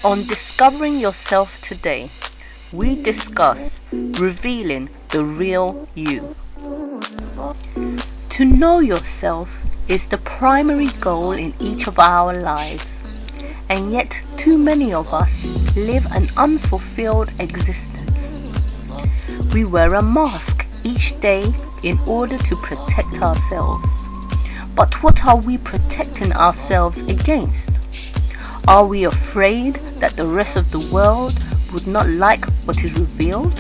On Discovering Yourself Today, we discuss revealing the real you. To know yourself is the primary goal in each of our lives, and yet too many of us live an unfulfilled existence. We wear a mask each day in order to protect ourselves. But what are we protecting ourselves against? Are we afraid that the rest of the world would not like what is revealed?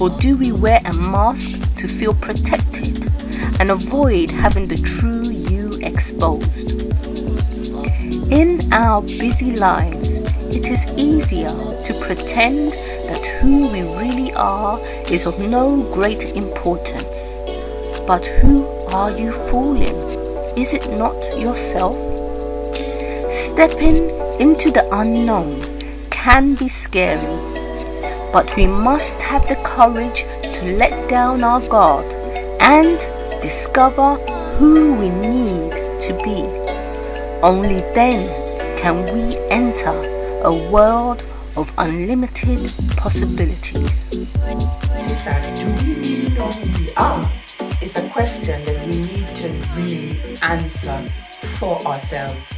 Or do we wear a mask to feel protected and avoid having the true you exposed? In our busy lives, it is easier to pretend that who we really are is of no great importance. But who are you fooling? Is it not yourself? Stepping into the unknown can be scary, but we must have the courage to let down our guard and discover who we need to be. Only then can we enter a world of unlimited possibilities. Is that, do we really know who we are? It's a question that we need to really answer for ourselves.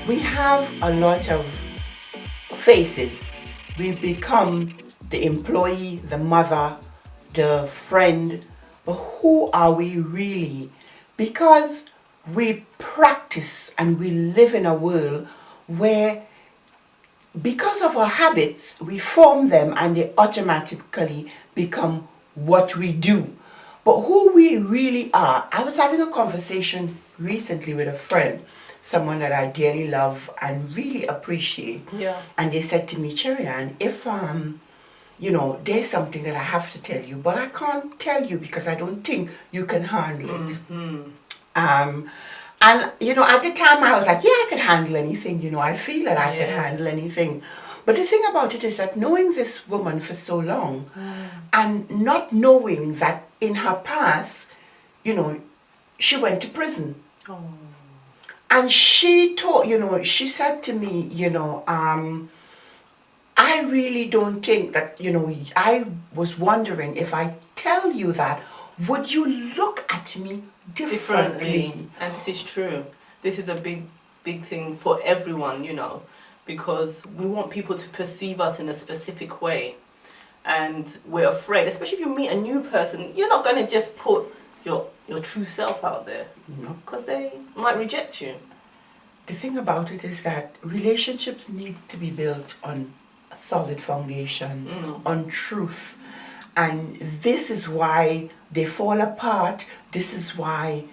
We have a lot of faces. We've become the employee, the mother, the friend, but who are we really? Because we practice and we live in a world where, because of our habits, we form them and they automatically become what we do. But who we really are, I was having a conversation recently with a friend, someone that I dearly love and really appreciate. Yeah. And they said to me, Cherry-Ann, if there's something that I have to tell you, but I can't tell you because I don't think you can handle it. Mm-hmm. And at the time I was like, yeah, I can handle anything. I feel that I can handle anything. But the thing about it is that knowing this woman for so long and not knowing that in her past, she went to prison. Oh. And she she said to me, I really don't think that, I was wondering if I tell you that, would you look at me differently? And this is true. This is a big thing for everyone, because we want people to perceive us in a specific way. And we're afraid, especially if you meet a new person, you're not going to just put your true self out there. No. Because they might reject you. The thing about it is that relationships need to be built on solid foundations, on truth. And this is why they fall apart. This is why,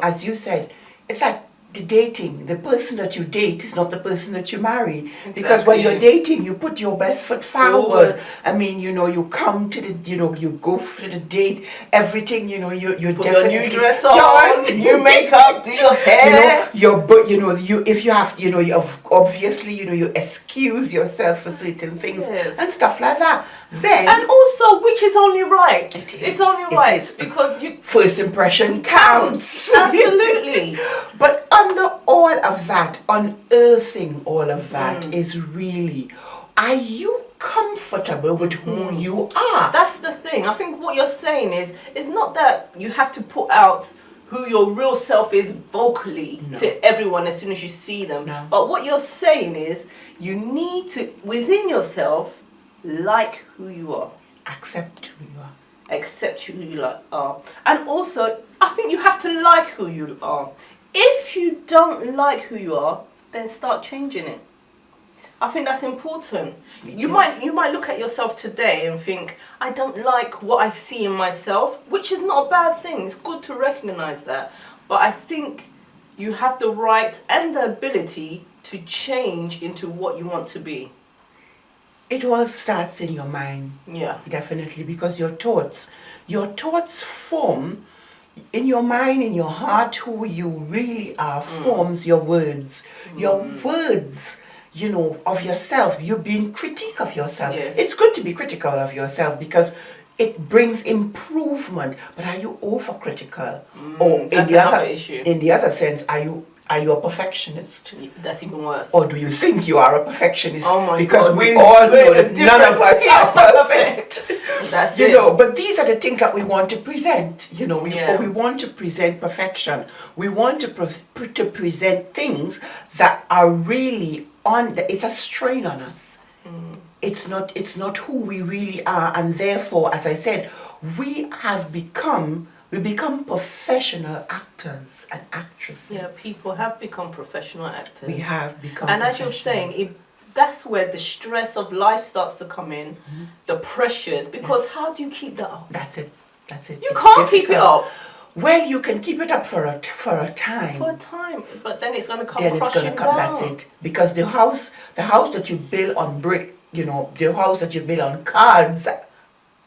as you said, it's like the dating. The person that you date is not the person that you marry. Exactly. Because when you're dating, you put your best foot forward. I mean, you come to the, you go for the date, everything, you Put definitely... your new dress on, new makeup, do your hair. If you have, obviously, you excuse yourself for certain things and stuff like that. Then... And also, which is only right. It's only right is. because First impression counts. Absolutely. But under all of that, unearthing all of that is really, are you comfortable with who you are? That's the thing. I think what you're saying is not that you have to put out who your real self is vocally to everyone as soon as you see them. No. But what you're saying is you need to, within yourself, like who you are. Accept who you are. Accept who you are. And also, I think you have to like who you are. If you don't like who you are, then start changing it. I think that's important. You might look at yourself today and think, I don't like what I see in myself, which is not a bad thing. It's good to recognize that. But I think you have the right and the ability to change into what you want to be. It all starts in your mind. Yeah. Definitely, because your thoughts form in your mind, in your heart, who you really are, forms your words. Your words, of yourself, you being critique of yourself. Yes. It's good to be critical of yourself because it brings improvement. But are you overcritical? Or that's another issue. In the other sense, are you Are you a perfectionist? That's even worse. Or do you think you are a perfectionist? Oh my because God, we all know that none of us are perfect. That's you it. know, but these are the things that we want to present. You know, Yeah. we want to present perfection. We want to present things that are really it's a strain on us. It's not who we really are, and therefore, as I said, we become professional actors and actresses. Yeah, people have become professional actors. We have become And as you're saying, that's where the stress of life starts to come in, the pressures, because how do you keep that up? That's it. You can't keep it up. Well, you can keep it up for a time. For a time, but then it's going to come Then it's crushing going to come. down. That's it. Because the house that you build on brick, you know, the house that you build on cards,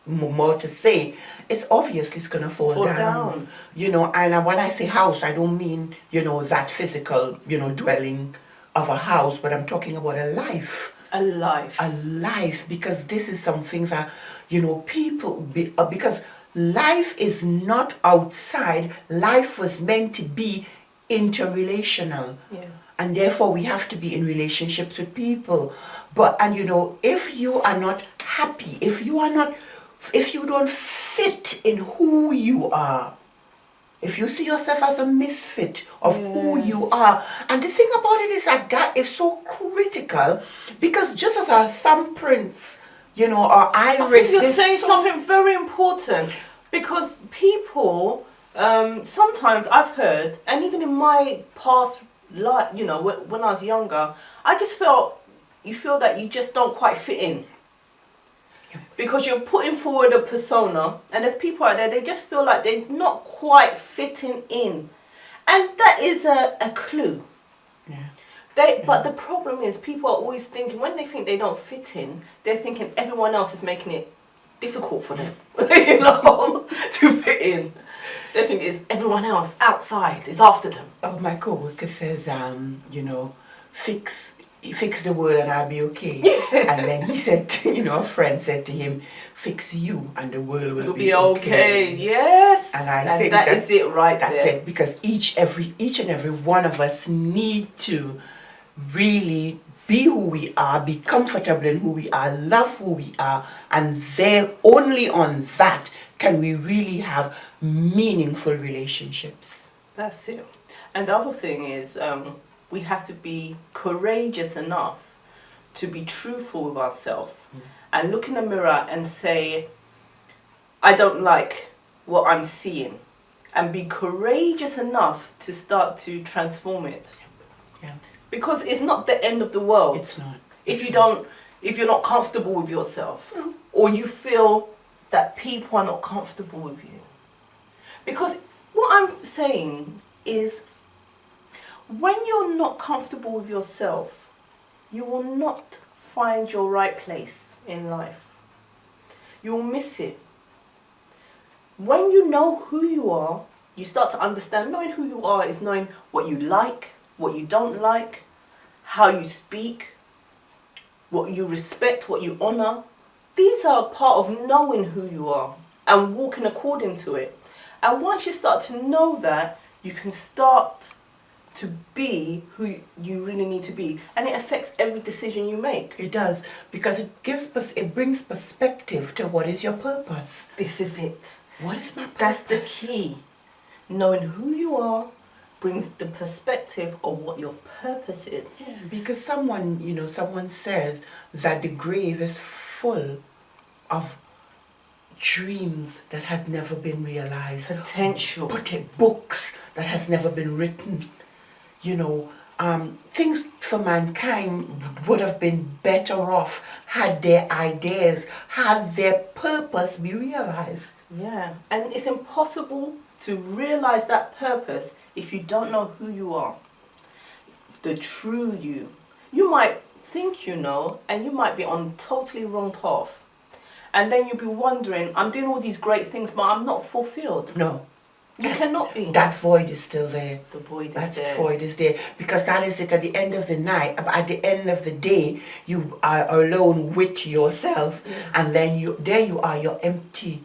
more to say, it's obviously it's going to fall down. You know, and when I say house, I don't mean, you know, that physical, you know, dwelling of a house, but I'm talking about a life. A life. A life, because this is something that, you know, because life is not outside. Life was meant to be interrelational. Yeah. And therefore we have to be in relationships with people. And you know, if you are not happy, if you don't fit in who you are, if you see yourself as a misfit of who you are, and the thing about it is that is so critical, because just as our thumbprints, you know, our iris. I think you're saying something very important, because people, sometimes I've heard, and even in my past life, you know, when I was younger, I just you feel that you just don't quite fit in. Because you're putting forward a persona, and there's people out there, they just feel like they're not quite fitting in. And that is a clue. Yeah. But the problem is, people are always thinking, when they think they don't fit in, they're thinking everyone else is making it difficult for them, you know, to fit in. They think it's everyone else outside is after them. Oh, my co-worker says, you know, fix the world and I'll be okay. And then he said, you know, a friend said to him, fix you and the world will be okay. Yes. And I think that is it right there. That's it, because each and every one of us need to really be who we are, be comfortable in who we are, love who we are, and then only on that can we really have meaningful relationships. That's it. And the other thing is, we have to be courageous enough to be truthful with ourselves and look in the mirror and say, I don't like what I'm seeing, and be courageous enough to start to transform it. Yeah. Because it's not the end of the world. It's not. If you're not comfortable with yourself, or you feel that people are not comfortable with you. Because what I'm saying is, when you're not comfortable with yourself, you will not find your right place in life. You'll miss it. When you know who you are, you start to understand. Knowing who you are is knowing what you like, what you don't like, how you speak, what you respect, what you honor. These are part of knowing who you are and walking according to it. And once you start to know that, you can start to be who you really need to be, and it affects every decision you make. It does, because it brings perspective to what is your purpose. This is it. What is my purpose? That's the key. Knowing who you are brings the perspective of what your purpose is. Yeah, because someone said that the grave is full of dreams that had never been realized. Potential. Books that has never been written. You know, things for mankind would have been better off had their ideas, had their purpose be realized. Yeah, and it's impossible to realize that purpose if you don't know who you are. The true you. You might think you know, and you might be on totally wrong path. And then you'll be wondering, I'm doing all these great things, but I'm not fulfilled. No. You cannot be. That void is still there. The void is there. That void is there. Because that is it, at the end of the night, at the end of the day, you are alone with yourself. Yes. And then you're empty.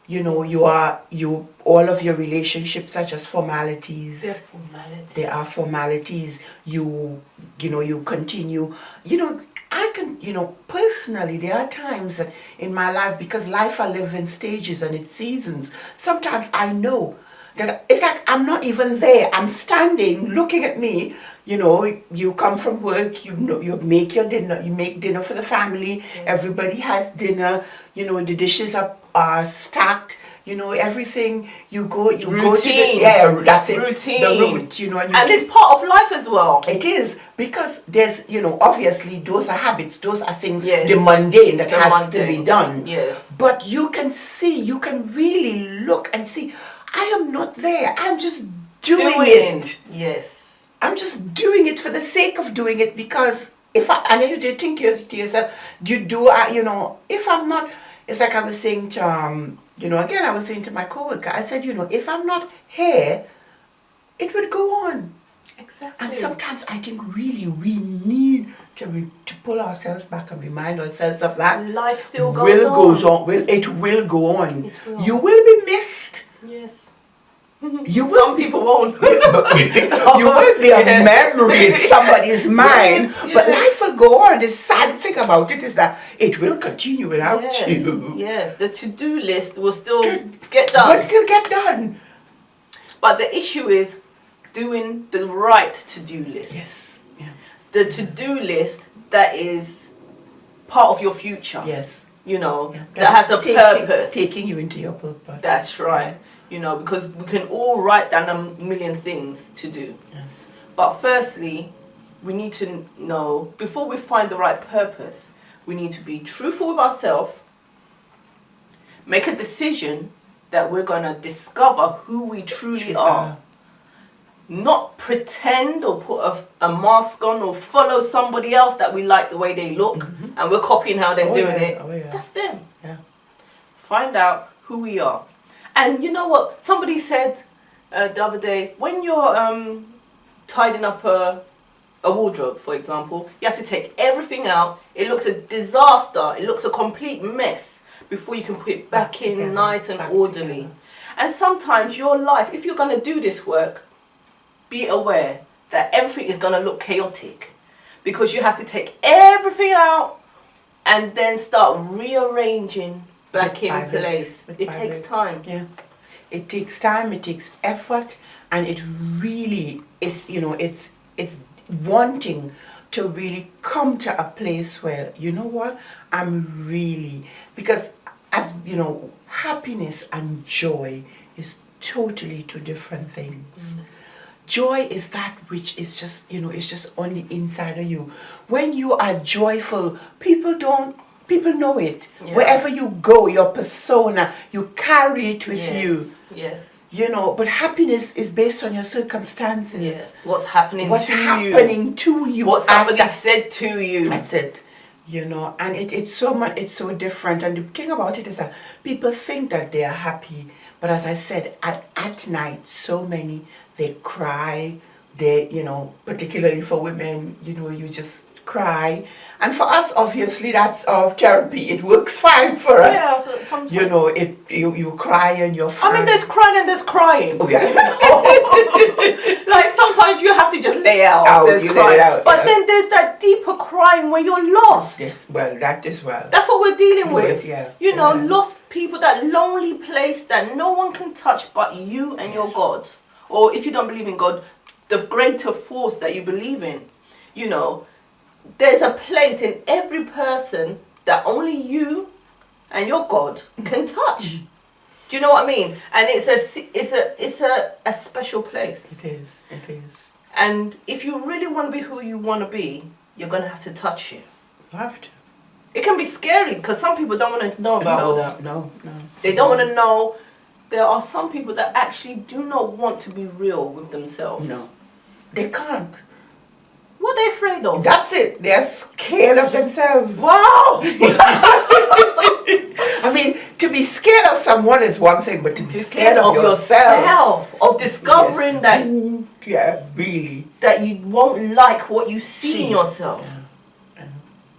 You know, all of your relationships are just formalities. They're formalities. They are formalities. You know, you continue. You know, I can, you know, personally, there are times that in my life, because life I live in stages and it's seasons, sometimes I know that it's like I'm not even there. I'm standing, looking at me. You know, you come from work, you know, you make your dinner, you make dinner for the family, everybody has dinner, you know, the dishes are stacked, you know, everything, you go to Routine. that's it. Routine. The route, you know. And it's part of life as well. It is, because there's, you know, obviously those are habits, those are things, Yes. the mundane that The has to mundane. be done. Yes. But you can really look and see, I am not there, I'm just doing it. Yes. I'm just doing it for the sake of doing it, because and then you think to yourself, you know, if I'm not, it's like I was saying to, you know, again, I was saying to my coworker, I said, you know, if I'm not here, it would go on. Exactly. And sometimes I think really we need to pull ourselves back and remind ourselves of that. Life still goes on. It will go on. It will. You will be missed. Yes. You will. Some people won't. You will be a memory in somebody's mind, Yes, but yes. life will go on. The sad thing about it is that it will continue without Yes. you. Yes. The to-do list will still get done. But still get done. But the issue is doing the right to-do list. Yes. Yeah. The to-do list that is part of your future. Yes. You know, Yeah. that has a purpose. Taking you into your purpose. That's right. You know, because we can all write down a million things to do. Yes. But firstly, we need to know, before we find the right purpose, we need to be truthful with ourselves, make a decision that we're going to discover who we truly are. Not pretend or put a mask on or follow somebody else that we like the way they look and we're copying how they're doing it. Oh, yeah. That's them. Yeah. Find out who we are. And you know what? Somebody said the other day, when you're tidying up a wardrobe, for example, you have to take everything out. It looks a disaster. It looks a complete mess before you can put it back in together, nice and back orderly. together. And sometimes your life, if you're going to do this work, be aware that everything is going to look chaotic, because you have to take everything out and then start rearranging back Bit by in bit, place. bit It by takes bit. time. Yeah. It takes time, it takes effort, and it really is, you know, it's wanting to really come to a place where, you know what, I'm really, because as you know, happiness and joy is totally two different things. Joy is that which is just, you know, it's just only inside of you. When you are joyful, people know it. Yeah. Wherever you go, your persona, you carry it with you. Yes. You know, but happiness is based on your circumstances. Yes. What's happening What's to you? happening to you? What at somebody that- said to you. That's it. You know, and it's so much, it's so different. And the thing about it is that people think that they are happy, but as I said, at night, so many, they cry. They, you know, particularly for women, you know, you just cry. And for us, obviously, that's our therapy. It works fine for us. Yeah, but sometimes. You know, you cry and you're fine. I mean, there's crying and there's crying. Oh, yeah. Like sometimes you have to just lay out. There's you lay crying. it out, But yeah. then there's that deeper crying where you're lost. Yes, well, that as well. That's what we're dealing with. Yeah. You know, Yeah. lost people, that lonely place that no one can touch but you and your God. Or if you don't believe in God, the greater force that you believe in. You know, there's a place in every person that only you and your God can touch. Do you know what I mean? And it's a special place. It is. It is. And if you really want to be who you want to be, you're going to have to touch it. You have to. It can be scary because some people don't want to know about all that. No. They don't want to know. There are some people that actually do not want to be real with themselves. No. They can't. What are they afraid of? That's it. They're scared of themselves. Wow! I mean, to be scared of someone is one thing, but to be scared of yourself, of discovering Yes. that Yeah, really. that you won't like what you see in yourself. Yeah.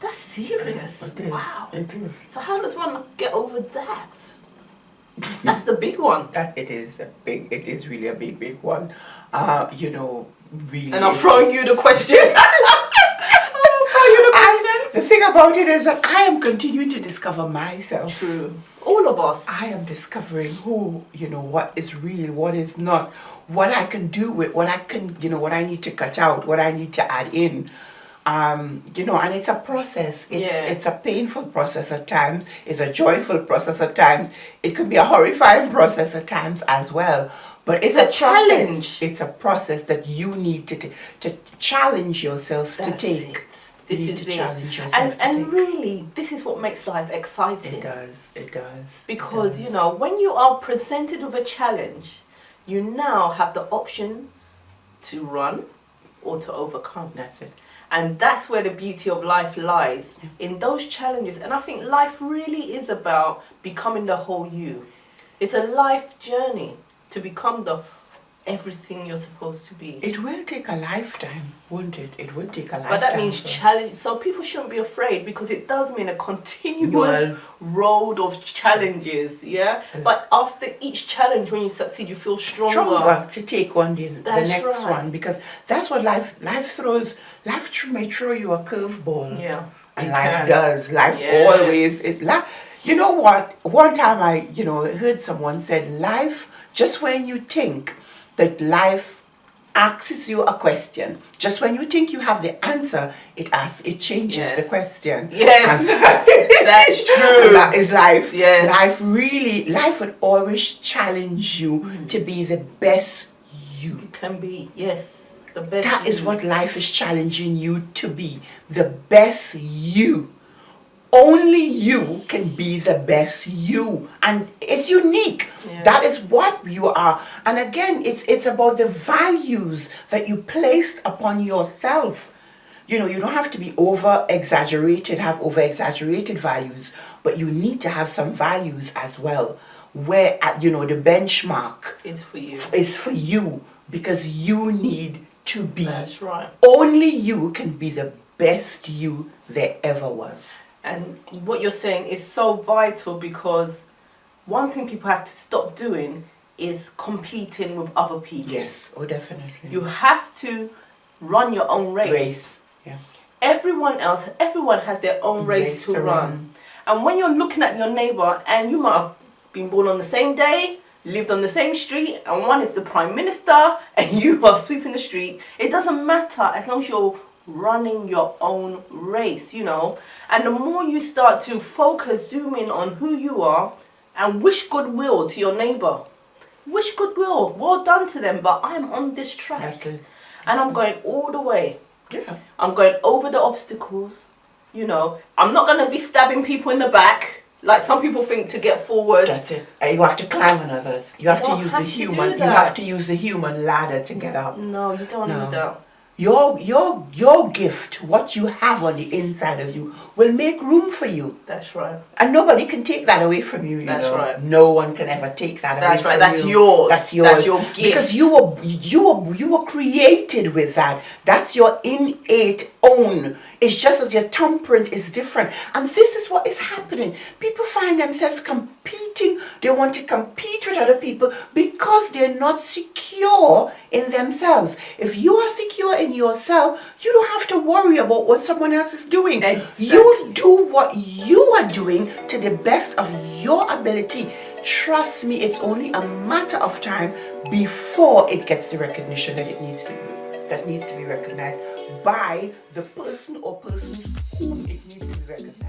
That's serious. It is. Wow. It is. So how does one get over that? That's the big one. That it is really a big one. You know, really. And I'm throwing you the question. The thing about it is that I am continuing to discover myself. True. All of us. I am discovering who, you know, what is real, what is not, what I can do with, what I can, you know, what I need to cut out, what I need to add in. You know, and it's a process. It's a painful process at times. It's a joyful process at times. It can be a horrifying process at times as well. But it's a challenge. It's a process that you need to challenge yourself to take. This is it. And really, this is what makes life exciting. It does. Because, you know, when you are presented with a challenge, you now have the option to run or to overcome. That's it. And that's where the beauty of life lies, in those challenges. And I think life really is about becoming the whole you. It's a life journey to become the everything you're supposed to be. It will take a lifetime, won't it? It will take a lifetime. But that means challenge. So people shouldn't be afraid, because it does mean a continuous road of challenges, yeah? But after each challenge, when you succeed, you feel stronger to take on the next one, because that's what life throws. Life may throw you a curveball. Yeah. And life does. Life always is. You know what? One time I, heard someone said, life, just when you think that life asks you a question, just when you think you have the answer, it changes the question. Yes, that's true. And that is life. Yes. Life would always challenge you to be the best you. You can be, yes, the best. That is what life is challenging you to be, the best you. Only you can be the best you, and it's unique. That is what you are. And again, it's about the values that you placed upon yourself. You don't have to be have over exaggerated values, but you need to have some values as well, where the benchmark is for you. Is for you, because you need to be. That's right. Only you can be the best you there ever was. And what you're saying is so vital, because one thing people have to stop doing is competing with other people. Yes, definitely. You have to run your own race. Yeah. Everyone has their own race to run. And when you're looking at your neighbour, and you might have been born on the same day, lived on the same street, and one is the Prime Minister, and you are sweeping the street, it doesn't matter as long as you're running your own race, and the more you start to zoom in on who you are, and wish goodwill to your neighbor, wish goodwill, well done to them, but I'm on this track. And I'm going all the way. I'm going over the obstacles. I'm not going to be stabbing people in the back like some people think to get forward. That's it. You have to climb on others. You have to use the human. You have to use the human ladder to get up. No, you don't need that. Your gift, what you have on the inside of you, will make room for you. That's right. And nobody can take that away from you. That's right. No one can ever take that away from you. That's yours. That's yours. That's your gift. Because you were created with that. That's your innate own. It's just as your thumbprint is different. And this is what is happening. People find themselves competing. They want to compete with other people because they're not secure in themselves. If you are secure in yourself, you don't have to worry about what someone else is doing. Exactly. You do what you are doing to the best of your ability. Trust me, it's only a matter of time before it gets the recognition that it needs to be. That needs to be recognized by the person or persons whom it needs to be recognized.